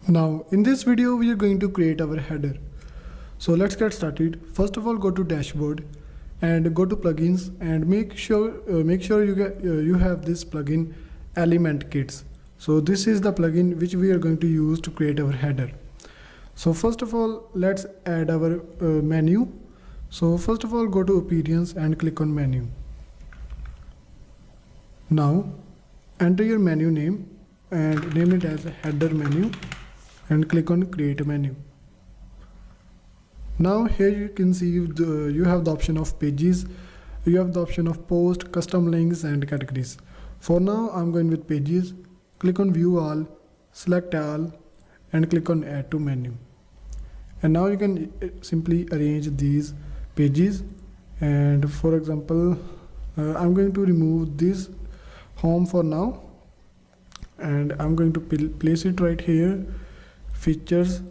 Now in this video we are going to create our header. So let's get started. First of all, go to dashboard and go to plugins and make sure you have this plugin element kits. So this is the plugin which we are going to use to create our header. So first of all, let's add our menu. So first of all, go to appearance and click on menu. Now enter your menu name and name it as header menu and click on create a menu. Now here you can see you have the option of pages, you have the option of post, custom links and categories. For now I'm going with pages. Click on view all, select all and click on add to menu. And now you can simply arrange these pages, and for example I'm going to remove this home for now and I'm going to place it right here, features,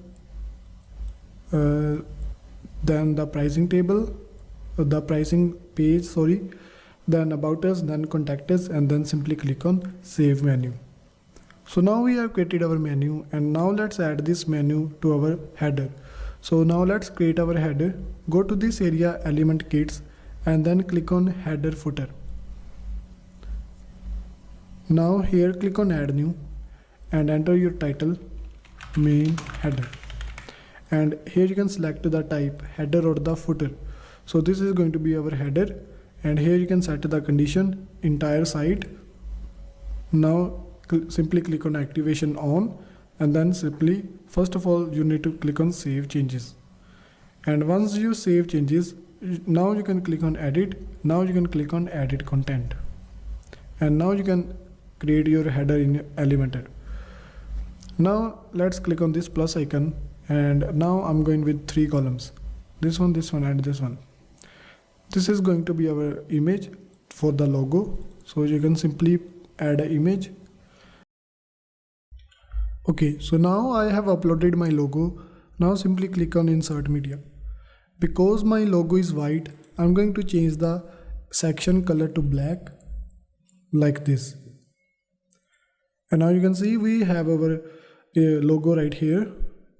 then the pricing table, the pricing page, then about us, then contact us, and then simply click on save menu. So now we have created our menu, and now let's add this menu to our header. So now let's create our header. Go to this area element kits and then click on header footer. Now here click on add new and enter your title, main header, and here you can select the type header or the footer. So this is going to be our header, and here you can set the condition entire site. Now simply click on activation on, and then simply first of all you need to click on save changes, and once you save changes, now you can click on edit. Now you can click on edit content, and now you can create your header in Elementor. Now let's click on this plus icon, and now I'm going with 3 columns, this one and this one. This is going to be our image for the logo, so you can simply add an image. Okay, so now I have uploaded my logo. Now simply click on insert media. Because my logo is white, I'm going to change the section color to black like this. And now you can see we have our logo right here,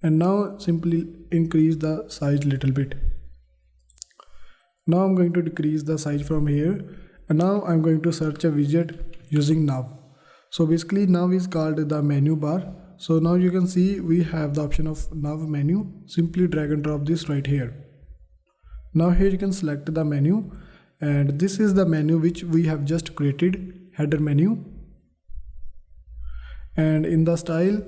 and now simply increase the size little bit. Now I'm going to decrease the size from here, and now I'm going to search a widget using nav. So basically nav is called the menu bar. So now you can see we have the option of nav menu. Simply drag and drop this right here. Now here you can select the menu, and this is the menu which we have just created, header menu. And in the style,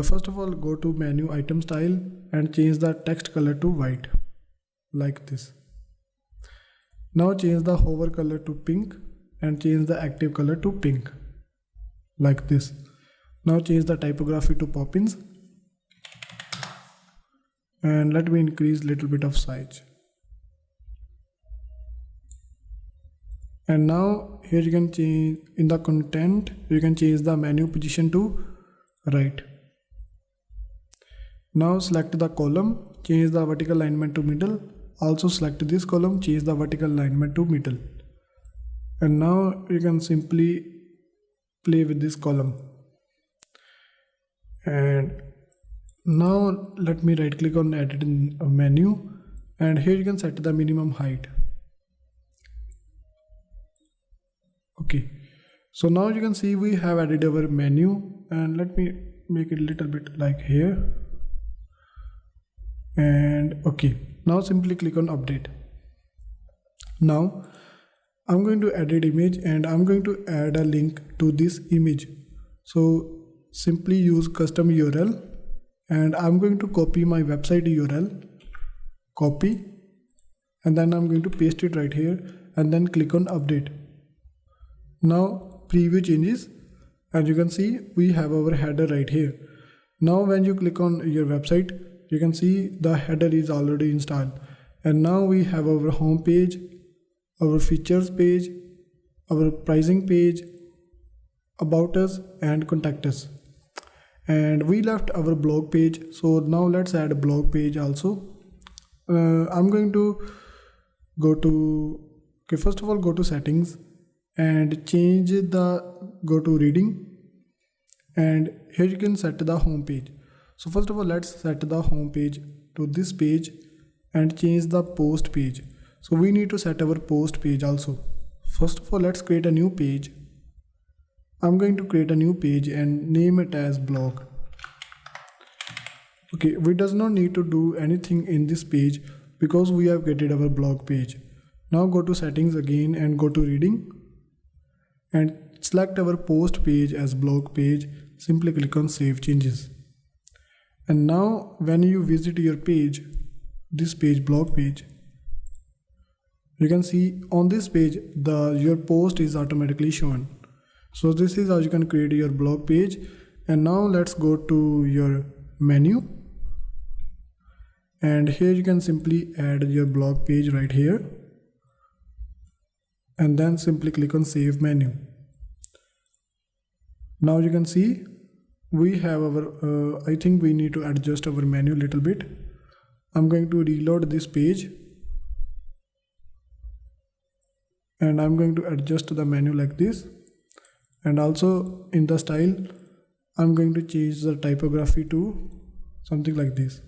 first of all go to menu item style and change the text color to white like this. Now change the hover color to pink and change the active color to pink like this. Now change the typography to Poppins, and let me increase little bit of size. And now here you can change in the content, you can change the menu position to right. Now select the column, change the vertical alignment to middle. Also select this column, change the vertical alignment to middle. And now you can simply play with this column. And now let me right click on edit in a menu, and here you can set the minimum height. Okay, so now you can see we have added our menu, and let me make it a little bit like here. And okay, now simply click on update. Now I'm going to edit image, and I'm going to add a link to this image. So simply use custom URL, and I'm going to copy my website URL, copy, and then I'm going to paste it right here, and then click on update. Now preview changes, and you can see we have our header right here. Now when you click on your website, you can see the header is already installed, and now we have our home page, our features page, our pricing page, about us, and contact us. And we left our blog page, so now let's add a blog page also. I'm going to go to, first of all go to settings and change the, go to reading, and here you can set the home page. So first of all, let's set the home page to this page and change the post page. So we need to set our post page also. First of all, let's create a new page. I'm going to create a new page and name it as blog. Okay, we does not need to do anything in this page because we have created our blog page. Now go to settings again and go to reading and select our post page as blog page. Simply click on save changes. And now when you visit your page, this page, blog page, you can see on this page your post is automatically shown. So this is how you can create your blog page. And now let's go to your menu, and here you can simply add your blog page right here, and then simply click on save menu. Now you can see we have our I think we need to adjust our menu a little bit. I'm going to reload this page and I'm going to adjust the menu like this, and also in the style I'm going to change the typography to something like this.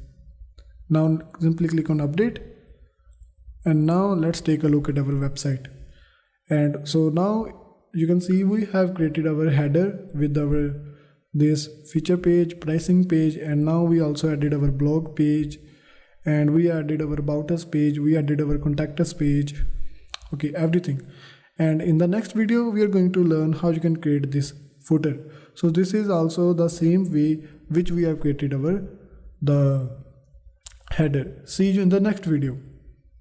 Now simply click on update, and now let's take a look at our website. And so now you can see we have created our header with our this feature page, pricing page, and now we also added our blog page, and we added our about us page, we added our contact us page. Okay, everything. And in the next video we are going to learn how you can create this footer. So this is also the same way which we have created the header. See you in the next video.